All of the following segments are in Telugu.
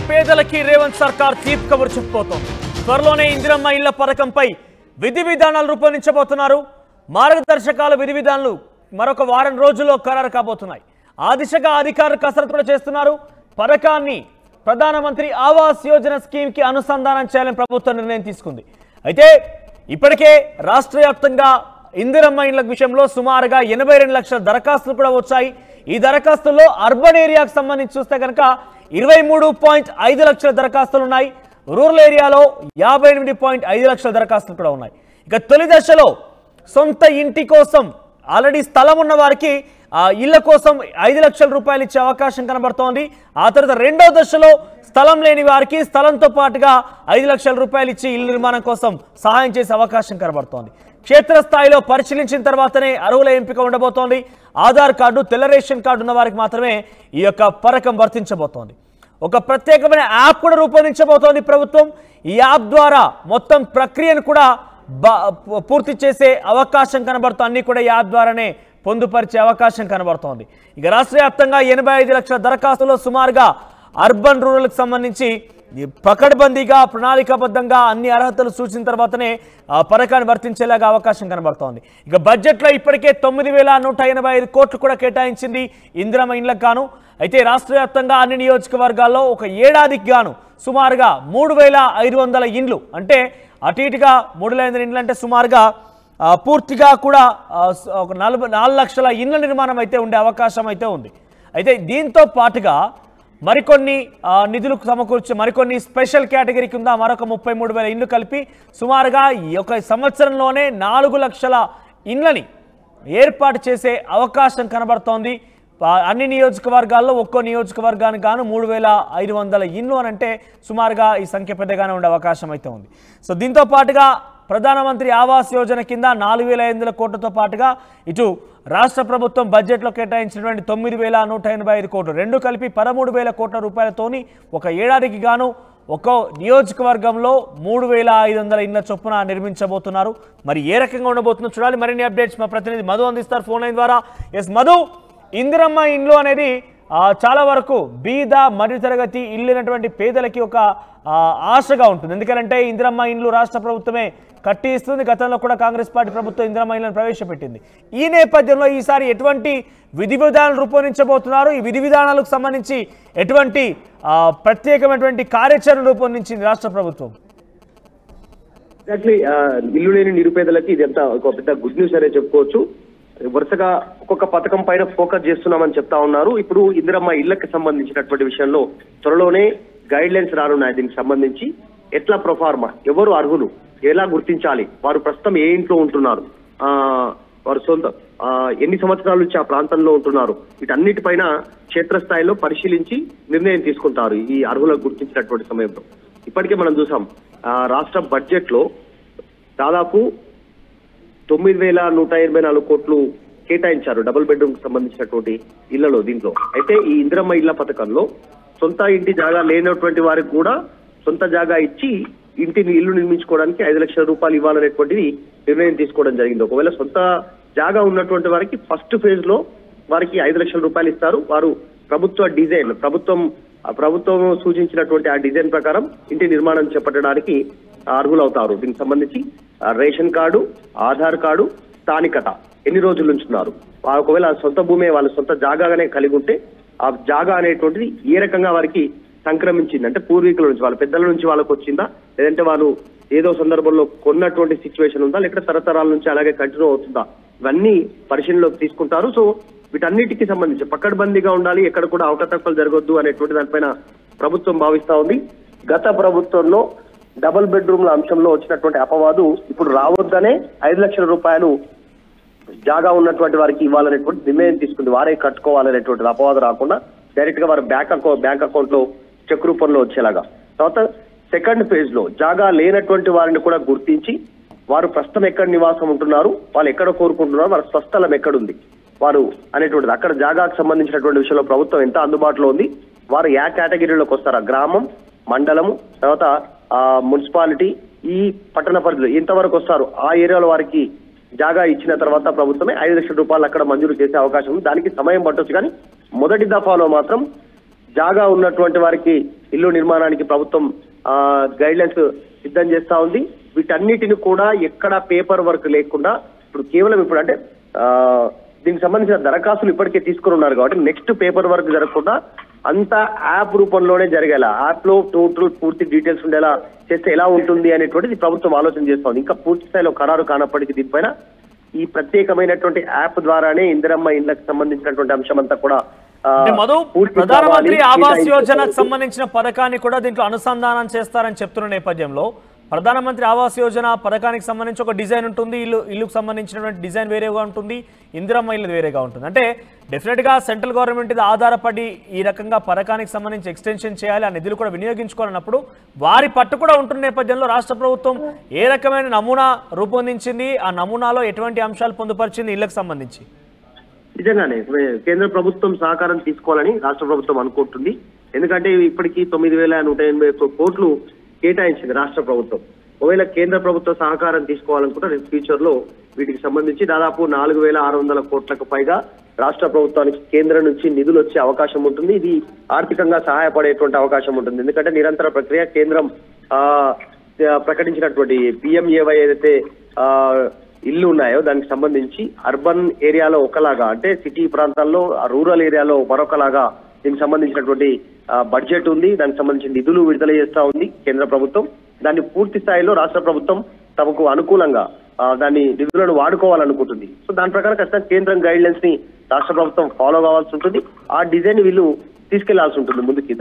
పేదలకి రేవంత్ సర్కార్ తీపి కబురు చెప్పబోతోంది. త్వరలోనే ఇందిరమ్మ ఇళ్ల పథకంపై విధి విధానాలు రూపొందించబోతున్నారు. మార్గదర్శకాల విధి విధానాలు మరొక వారం రోజుల్లో ఖరారు కాబోతున్నాయి. ఆ దిశగా అధికారులు కసరత్తు కూడా చేస్తున్నారు. పథకాన్ని ప్రధానమంత్రి ఆవాస్ యోజన స్కీమ్ కి అనుసంధానం చేయాలని ప్రభుత్వం నిర్ణయం తీసుకుంది. అయితే ఇప్పటికే రాష్ట్ర వ్యాప్తంగా ఇందిరమ్మ ఇళ్ల విషయంలో సుమారుగా 82 లక్షల దరఖాస్తులు కూడా వచ్చాయి. ఈ దరఖాస్తుల్లో అర్బన్ ఏరియాకు సంబంధించి చూస్తే కనుక 23.5 లక్షల దరఖాస్తులు ఉన్నాయి. రూరల్ ఏరియాలో 58.5 లక్షల దరఖాస్తులు కూడా ఉన్నాయి. ఇక తొలి దశలో సొంత ఇంటి కోసం ఆల్రెడీ స్థలం ఉన్న వారికి ఇళ్ల కోసం 5 లక్షల రూపాయలు ఇచ్చే అవకాశం కనబడుతోంది. ఆ తర్వాత రెండో దశలో స్థలం లేని వారికి స్థలంతో పాటుగా 5 లక్షల రూపాయలు ఇచ్చి ఇల్లు నిర్మాణం కోసం సహాయం చేసే అవకాశం కనబడుతోంది. క్షేత్రస్థాయిలో పరిశీలించిన తర్వాతనే అర్హుల ఎంపిక ఉండబోతోంది. ఆధార్ కార్డు, తెల్ల రేషన్ కార్డు ఉన్న వారికి మాత్రమే ఈ యొక్క పథకం వర్తించబోతోంది. ఒక ప్రత్యేకమైన యాప్ కూడా రూపొందించబోతోంది ప్రభుత్వం. ఈ యాప్ ద్వారా మొత్తం ప్రక్రియను కూడా పూర్తి చేసే అవకాశం కనబడుతోంది. అన్ని కూడా యాప్ ద్వారానే పొందుపరిచే అవకాశం కనబడుతోంది. ఇక రాష్ట్ర వ్యాప్తంగా 85 లక్షల దరఖాస్తులో సుమారుగా అర్బన్ రూరల్కి సంబంధించి పకడ్బందీగా ప్రణాళికాబద్ధంగా అన్ని అర్హతలు సూచించిన తర్వాతనే పథకాన్ని వర్తించేలాగా అవకాశం కనబడుతోంది. ఇక బడ్జెట్లో ఇప్పటికే 9,185 కోట్లు కూడా కేటాయించింది ఇందిరమ్మ ఇళ్లకు గాను. అయితే రాష్ట్ర వ్యాప్తంగా అన్ని నియోజకవర్గాల్లో ఒక ఏడాదికి గాను సుమారుగా 3,500 ఇండ్లు, అంటే అటు ఇటుగా 3,500 ఇండ్లు అంటే సుమారుగా పూర్తిగా కూడా ఒక 4 లక్షల ఇండ్ల నిర్మాణం అయితే ఉండే అవకాశం అయితే ఉంది. అయితే దీంతో పాటుగా మరికొన్ని నిధులకు సమకూర్చి మరికొన్ని స్పెషల్ కేటగిరీ కింద మరొక 33,000 ఇండ్లు కలిపి సుమారుగా ఒక సంవత్సరంలోనే 4 లక్షల ఇండ్లని ఏర్పాటు చేసే అవకాశం కనబడుతోంది. అన్ని నియోజకవర్గాల్లో ఒక్కో నియోజకవర్గానికి గాను 3,500 ఇండ్లు అని అంటే సుమారుగా ఈ సంఖ్య పెద్దగానే ఉండే అవకాశం అయితే ఉంది. సో దీంతో పాటుగా ప్రధానమంత్రి ఆవాస్ యోజన కింద 4,500 కోట్లతో పాటుగా ఇటు రాష్ట్ర ప్రభుత్వం బడ్జెట్లో కేటాయించినటువంటి 9,185 కోట్లు రెండు కలిపి 13,000 కోట్ల రూపాయలతోని ఒక ఏడాదికి గాను ఒక్కో నియోజకవర్గంలో 3,500 ఇండ్ల చొప్పున నిర్మించబోతున్నారు. మరి ఏ రకంగా ఉండబోతుందో చూడాలి. మరిన్ని అప్డేట్స్ మా ప్రతినిధి మధు అందిస్తారు ఫోన్ లైన్ ద్వారా. ఎస్ మధు, ఇందిరమ్మ ఇండ్లు అనేది చాలా వరకు బీద మధ్యతరగతి ఇల్లునటువంటి పేదలకి ఒక ఆశగా ఉంటుంది. ఎందుకంటే ఇందిరమ్మ ఇండ్లు రాష్ట్ర ప్రభుత్వమే కట్టి ఇస్తుంది. గతంలో కూడా కాంగ్రెస్ పార్టీ ప్రభుత్వం ఇందిరమ్మ ఇండ్లను ప్రవేశపెట్టింది. ఈ నేపథ్యంలో ఈసారి ఎటువంటి విధి విధానాలు రూపొందించబోతున్నారు? ఈ విధి విధానాలకు సంబంధించి ఎటువంటి ప్రత్యేకమైనటువంటి కార్యాచరణ రూపొందించింది రాష్ట్ర ప్రభుత్వం? ఎగ్జాక్ట్లీ, ఇల్లు లేని నిరుపేదలకి ఇదంతా ఒక పెద్ద గుడ్ న్యూస్ అనే చెప్పుకోవచ్చు. వరుసగా ఒక్కొక్క పథకం పైన ఫోకస్ చేస్తున్నామని చెప్తా ఉన్నారు. ఇప్పుడు ఇందిరమ్మ ఇళ్లకు సంబంధించినటువంటి విషయంలో త్వరలోనే గైడ్ లైన్స్ రానున్నాయి. దీనికి సంబంధించి ఎట్లా ప్రొఫార్మా, ఎవరు అర్హులు, ఎలా గుర్తించాలి, వారు ప్రస్తుతం ఏ ఇంట్లో ఉంటున్నారు, వారు సొంత ఎన్ని సంవత్సరాల నుంచి ఆ ప్రాంతంలో ఉంటున్నారు, వీటన్నిటిపైన క్షేత్రస్థాయిలో పరిశీలించి నిర్ణయం తీసుకుంటారు ఈ అర్హులకు గుర్తించినటువంటి సమయంలో. ఇప్పటికే మనం చూసాం రాష్ట్ర బడ్జెట్ లో దాదాపు 9,184 కోట్లు కేటాయించారు డబుల్ బెడ్రూమ్ కి సంబంధించినటువంటి ఇళ్లలో. దీంట్లో అయితే ఈ ఇందిరమ్మ ఇళ్ల పథకంలో సొంత ఇంటి జాగా లేనటువంటి వారికి కూడా సొంత జాగా ఇచ్చి ఇంటిని ఇల్లు నిర్మించుకోవడానికి 5 లక్షల రూపాయలు ఇవ్వాలనేటువంటిది నిర్ణయం తీసుకోవడం జరిగింది. ఒకవేళ సొంత జాగా ఉన్నటువంటి వారికి ఫస్ట్ ఫేజ్ లో వారికి 5 లక్షల రూపాయలు ఇస్తారు. వారు ప్రభుత్వ డిజైన్ ప్రభుత్వం సూచించినటువంటి ఆ డిజైన్ ప్రకారం ఇంటి నిర్మాణం చేపట్టడానికి అర్హులవుతారు. దీనికి సంబంధించి రేషన్ కార్డు, ఆధార్ కార్డు, స్థానికత, ఎన్ని రోజుల నుంచి ఉన్నారు, ఒకవేళ సొంత భూమి వాళ్ళ సొంత జాగానే కలిగి ఉంటే ఆ జాగా అనేటువంటిది ఏ రకంగా వారికి సంక్రమించింది, అంటే పూర్వీకుల నుంచి వాళ్ళ పెద్దల నుంచి వాళ్ళకు వచ్చిందా, లేదంటే వాళ్ళు ఏదో సందర్భంలో కొన్నటువంటి సిచ్యువేషన్ ఉందా, లేకపోతే తరతరాల నుంచి అలాగే కంటిన్యూ అవుతుందా, ఇవన్నీ పరిశీలనలోకి తీసుకుంటారు. సో వీటన్నిటికీ సంబంధించి పకడ్బందీగా ఉండాలి, ఎక్కడ కూడా అవకతవకలు జరగొద్దు అనేటువంటి దానిపైన ప్రభుత్వం భావిస్తా ఉంది. గత ప్రభుత్వంలో డబుల్ బెడ్రూమ్ల అంశంలో వచ్చినటువంటి అపవాదు ఇప్పుడు రావద్దనే 5 లక్షల రూపాయలు జాగా ఉన్నటువంటి వారికి ఇవ్వాలనేటువంటి నిర్ణయం తీసుకుంది. వారే కట్టుకోవాలనేటువంటి అపవాదు రాకుండా డైరెక్ట్ గా వారి బ్యాంక్ అకౌంట్ లో చెక్ రూపంలో వచ్చేలాగా. తర్వాత సెకండ్ ఫేజ్ లో జాగా లేనటువంటి వారిని కూడా గుర్తించి వారు ప్రస్తుతం ఎక్కడ నివాసం ఉంటున్నారు, వాళ్ళు ఎక్కడ కోరుకుంటున్నారు, వారి స్వస్థలం ఎక్కడుంది వారు అనేటువంటిది, అక్కడ జాగాకు సంబంధించినటువంటి విషయంలో ప్రభుత్వం ఎంత అందుబాటులో ఉంది, వారు ఏ కేటగిరీలోకి వస్తారా, గ్రామం, మండలము, తర్వాత మున్సిపాలిటీ, ఈ పట్టణ పరిధిలో ఎంతవరకు వస్తారు, ఆ ఏరియాలో వారికి జాగా ఇచ్చిన తర్వాత ప్రభుత్వమే 5 లక్షల రూపాయలు అక్కడ మంజూరు చేసే అవకాశం ఉంది. దానికి సమయం పట్టొచ్చు, కానీ మొదటి దఫాలో మాత్రం జాగా ఉన్నటువంటి వారికి ఇల్లు నిర్మాణానికి ప్రభుత్వం గైడ్ లైన్స్ సిద్ధం చేస్తా ఉంది. వీటన్నిటిని కూడా ఎక్కడ పేపర్ వర్క్ లేకుండా ఇప్పుడు కేవలం ఇప్పుడు అంటే దీనికి సంబంధించిన దరఖాస్తులు ఇప్పటికే తీసుకుని ఉన్నారు కాబట్టి నెక్స్ట్ పేపర్ వర్క్ జరగకుండా అంతా యాప్ రూపంలోనే జరిగేలా, యాప్ లో టోటల్ పూర్తి డీటెయిల్స్ ఉండేలా చేస్తే ఎలా ఉంటుంది అనేటువంటిది ప్రభుత్వం ఆలోచన చేస్తోంది. ఇంకా పూర్తి స్థాయిలో ఖరారు కానప్పటికీ దీనిపైన ఈ ప్రత్యేకమైనటువంటి యాప్ ద్వారానే ఇందిరమ్మ ఇళ్లకు సంబంధించినటువంటి అంశం అంతా కూడా మధు, ప్రధానమంత్రి ఆవాస్ యోజనకు సంబంధించిన పథకాన్ని కూడా దీంట్లో అనుసంధానం చేస్తారని చెప్తున్న నేపథ్యంలో ప్రధానమంత్రి ఆవాస్ యోజన పథకానికి సంబంధించి ఒక డిజైన్ ఉంటుంది, ఇల్లుకు సంబంధించినటువంటి డిజైన్ వేరేగా ఉంటుంది, ఇందిరమ్మ ఇల్లు వేరేగా ఉంటుంది. అంటే డెఫినెట్గా సెంట్రల్ గవర్నమెంట్ ఇది ఆధారపడి ఈ రకంగా పథకానికి సంబంధించి ఎక్స్టెన్షన్ చేయాలి, ఆ నిధులు కూడా వినియోగించుకోవాలన్నప్పుడు వారి పట్టు కూడా ఉంటున్న నేపథ్యంలో రాష్ట్ర ప్రభుత్వం ఏ రకమైన నమూనా రూపొందించింది, ఆ నమూనాలో ఎటువంటి అంశాలు పొందుపరిచింది ఇళ్లకు సంబంధించి? నిజంగానే కేంద్ర ప్రభుత్వం సహకారం తీసుకోవాలని రాష్ట్ర ప్రభుత్వం అనుకుంటుంది. ఎందుకంటే ఇప్పటికీ 9,181 కోట్లు కేటాయించింది రాష్ట్ర ప్రభుత్వం. ఒకవేళ కేంద్ర ప్రభుత్వ సహకారం తీసుకోవాలనుకుంటే రేపు ఫ్యూచర్ లో వీటికి సంబంధించి దాదాపు 4,600 కోట్లకు పైగా రాష్ట్ర ప్రభుత్వానికి కేంద్రం నుంచి నిధులు వచ్చే అవకాశం ఉంటుంది. ఇది ఆర్థికంగా సహాయపడేటువంటి అవకాశం ఉంటుంది. ఎందుకంటే నిరంతర ప్రక్రియ కేంద్రం ప్రకటించినటువంటి PMAY ఏదైతే ఇల్లు ఉన్నాయో దానికి సంబంధించి అర్బన్ ఏరియాలో ఒకలాగా, అంటే సిటీ ప్రాంతాల్లో రూరల్ ఏరియాలో మరొకలాగా దీనికి సంబంధించినటువంటి బడ్జెట్ ఉంది. దానికి సంబంధించిన నిధులు విడుదల చేస్తా ఉంది కేంద్ర ప్రభుత్వం. దాన్ని పూర్తి స్థాయిలో రాష్ట్ర ప్రభుత్వం తమకు అనుకూలంగా దాన్ని నిధులను వాడుకోవాలనుకుంటుంది. సో దాని ప్రకారం ఖచ్చితంగా కేంద్రం గైడ్ లైన్స్ ని రాష్ట్ర ప్రభుత్వం ఫాలో కావాల్సి ఉంటుంది. ఆ డిజైన్ వీళ్ళు తీసుకెళ్లాల్సి ఉంటుంది ముందుకి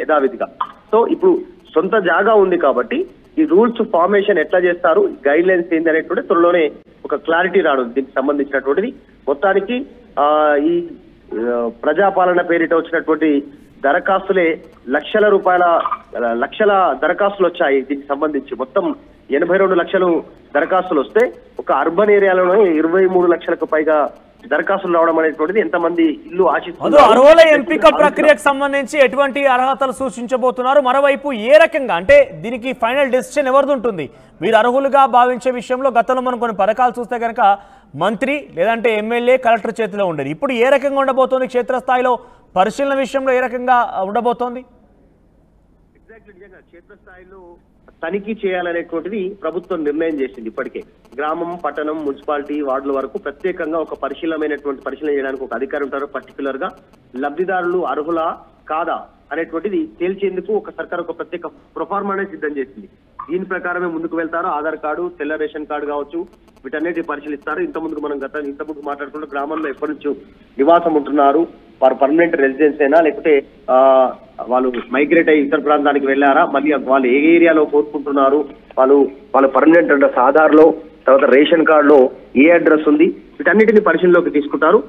యథావిధిగా. సో ఇప్పుడు సొంత జాగా ఉంది కాబట్టి ఈ రూల్స్ ఫార్మేషన్ ఎట్లా చేస్తారు, గైడ్ లైన్స్ ఏంది అనేటువంటి త్వరలోనే ఒక క్లారిటీ రానుంది దీనికి సంబంధించినటువంటిది. మొత్తానికి ఈ ప్రజాపాలన పేరిట వచ్చినటువంటి దరఖాస్తులే లక్షల దరఖాస్తులు వచ్చాయి. దీనికి సంబంధించి మొత్తం 82 లక్షలు దరఖాస్తులు వస్తే ఒక అర్బన్ ఏరియాలోనే 23 లక్షలకు పైగా దరఖాస్తులు రావడం అనేటువంటిది ఎంతమంది ఇల్లు ఆశిస్తున్నారు. అర్హుల ఎంపిక ప్రక్రియకు సంబంధించి ఎటువంటి అర్హతలు సూచించబోతున్నారు? మరోవైపు ఏ రకంగా అంటే దీనికి ఫైనల్ డెసిషన్ ఎవరిది ఉంటుంది? మీరు అర్హులుగా భావించే విషయంలో గతంలో మనం కొన్ని పథకాలు చూస్తే కనుక మంత్రి లేదంటే ఎమ్మెల్యే కలెక్టర్ చేతిలో ఉండేది. ఇప్పుడు ఏ రకంగా ఉండబోతోంది? క్షేత్రస్థాయిలో పరిశీలన విషయంలో ఏ రకంగా ఉండబోతోంది? ఎగ్జాక్ట్లీ నిజంగా క్షేత్రస్థాయిలో తనిఖీ చేయాలనేటువంటిది ప్రభుత్వం నిర్ణయం చేసింది. ఇప్పటికే గ్రామం, పట్టణం, మున్సిపాలిటీ, వార్డుల వరకు ప్రత్యేకంగా ఒక పరిశీలన చేయడానికి ఒక అధికారి ఉంటారు. పర్టికులర్ గా లబ్ధిదారులు అర్హులా కాదా అనేటువంటిది తేల్చేందుకు ఒక సర్కార్ ఒక ప్రత్యేక ప్రొఫార్మానే సిద్ధం చేసింది. దీని ప్రకారమే ముందుకు వెళ్తారు. ఆధార్ కార్డు, తెల్ల రేషన్ కార్డు కావచ్చు, వీటన్నిటి పరిశీలిస్తారు. ఇంతకుముందు మనం ఇంతకుముందు మాట్లాడుకుంటే గ్రామంలో ఎప్పటి నుంచో నివాసం ఉంటున్నారు, వారు పర్మనెంట్ రెసిడెన్స్ అయినా లేకపోతే వాళ్ళు మైగ్రేట్ అయ్యి ఇతర ప్రాంతానికి వెళ్ళారా, మళ్ళీ వాళ్ళు ఏ ఏరియాలో కోరుకుంటున్నారు, వాళ్ళ పర్మనెంట్ అడ్రస్ ఆధార్ లో, తర్వాత రేషన్ కార్డులో ఏ అడ్రస్ ఉంది, వీటన్నిటిని పరిశీలనలోకి తీసుకుంటారు.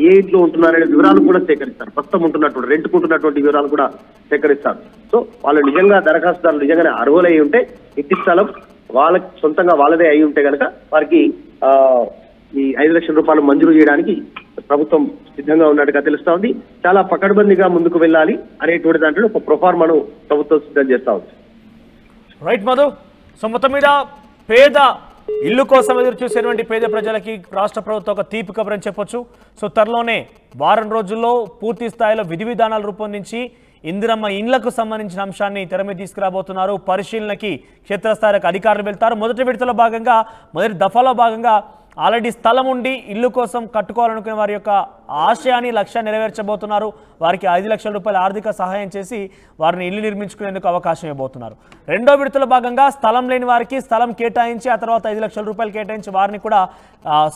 ఏ ఇంట్లో ఉంటున్నారనే వివరాలు కూడా సేకరిస్తారు. ప్రస్తుతం ఉంటున్నటువంటి రెంట్కుంటున్నటువంటి వివరాలు కూడా సేకరిస్తారు. సో వాళ్ళు నిజంగా దరఖాస్తుదారులు నిజంగానే అర్హులై ఉంటే ఇంటి స్థలం వాళ్ళకి సొంతంగా వాళ్ళదే అయి ఉంటే కనుక వారికి ఈ 5 లక్షల రూపాయలు మంజూరు చేయడానికి ప్రభుత్వం సిద్ధంగా ఉన్నట్టుగా తెలుస్తా ఉంది. చాలా పకడ్బందీగా ముందుకు వెళ్ళాలి అనేటువంటి దాంట్లో ఒక ప్రొఫార్మాను ప్రభుత్వం సిద్ధం చేస్తా ఉంది. రైట్ మధు. సో మొత్తం మీద పేద ఇల్లు కోసం ఎదురు చూసేటువంటి పేద ప్రజలకి రాష్ట్ర ప్రభుత్వం ఒక తీపి కబురని చెప్పొచ్చు. సో త్వరలోనే వారం రోజుల్లో పూర్తి స్థాయిలో విధి విధానాలు రూపొందించి ఇందిరమ్మ ఇండ్లకు సంబంధించిన అంశాన్ని తెర మీద తీసుకురాబోతున్నారు. పరిశీలనకి క్షేత్రస్థాయికి అధికారులు వెళ్తారు. మొదటి విడతలో భాగంగా, మొదటి దఫాలో భాగంగా ఆల్రెడీ స్థలం ఉండి ఇల్లు కోసం కట్టుకోవాలనుకునే వారి యొక్క ఆశయాన్ని, లక్ష్యాన్ని నెరవేర్చబోతున్నారు. వారికి 5 లక్షల రూపాయల ఆర్థిక సహాయం చేసి వారిని ఇల్లు నిర్మించుకునేందుకు అవకాశం ఇవ్వబోతున్నారు. రెండో విడతల భాగంగా స్థలం లేని వారికి స్థలం కేటాయించి ఆ తర్వాత 5 లక్షల రూపాయలు కేటాయించి వారిని కూడా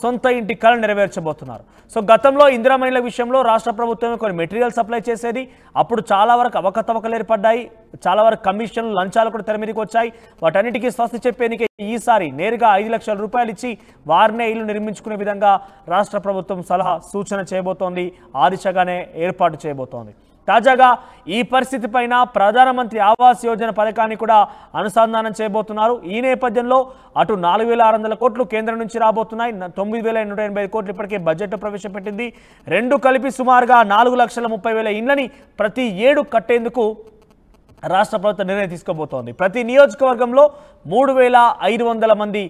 సొంత ఇంటి కళ నెరవేర్చబోతున్నారు. సో గతంలో ఇందిరమ్మ ఇళ్ల విషయంలో రాష్ట్ర ప్రభుత్వమే కొన్ని మెటీరియల్ సప్లై చేసేది. అప్పుడు చాలా వరకు అవకతవకలు ఏర్పడ్డాయి, చాలా వరకు కమిషన్లు, లంచాలు కూడా తెర మీదకి వచ్చాయి. వాటన్నిటికీ స్వస్తి చెప్పేందుకే ఈసారి నేరుగా 5 లక్షల రూపాయలు ఇచ్చి వారినే ఇల్లు నిర్మించుకునే విధంగా రాష్ట్ర ప్రభుత్వం సలహా సూచన చేయబోతోంది. ఆ దిశగానే ఏర్పాటు చేయబోతోంది. తాజాగా ఈ పరిస్థితి పైన ప్రధానమంత్రి ఆవాస్ యోజన పథకాన్ని కూడా అనుసంధానం చేయబోతున్నారు. ఈ నేపథ్యంలో అటు 4,600 కోట్లు కేంద్రం నుంచి రాబోతున్నాయి. 9,185 కోట్లు ఇప్పటికే బడ్జెట్ ప్రవేశపెట్టింది. రెండు కలిపి సుమారుగా 4,30,000 ఇండ్లని ప్రతి ఏడు కట్టేందుకు రాష్ట్ర ప్రభుత్వం నిర్ణయం తీసుకోబోతోంది. ప్రతి నియోజకవర్గంలో 3,500 మంది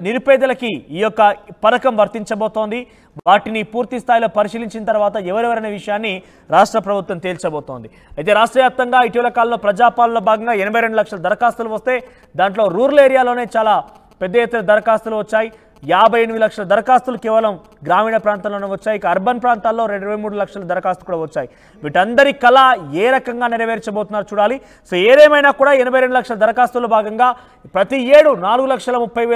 నిరుపేదలకి ఈ యొక్క పథకం వర్తించబోతోంది. వాటిని పూర్తి స్థాయిలో పరిశీలించిన తర్వాత ఎవరెవరనే విషయాన్ని రాష్ట్ర ప్రభుత్వం తేల్చబోతోంది. అయితే రాష్ట్ర వ్యాప్తంగా ఇటీవల కాలంలో ప్రజాపాలనలో భాగంగా 82 లక్షల దరఖాస్తులు వస్తే దాంట్లో రూరల్ ఏరియాలోనే చాలా పెద్ద ఎత్తున దరఖాస్తులు వచ్చాయి. 58 లక్షల దరఖాస్తులు కేవలం గ్రామీణ ప్రాంతాల్లోనే వచ్చాయి. ఇక అర్బన్ ప్రాంతాల్లో 23 లక్షల దరఖాస్తులు కూడా వచ్చాయి. వీటందరి కళ ఏ రకంగా నెరవేర్చబోతున్నారు చూడాలి. సో ఏదేమైనా కూడా 82 లక్షల దరఖాస్తుల్లో భాగంగా ప్రతి ఏడు 4,30,000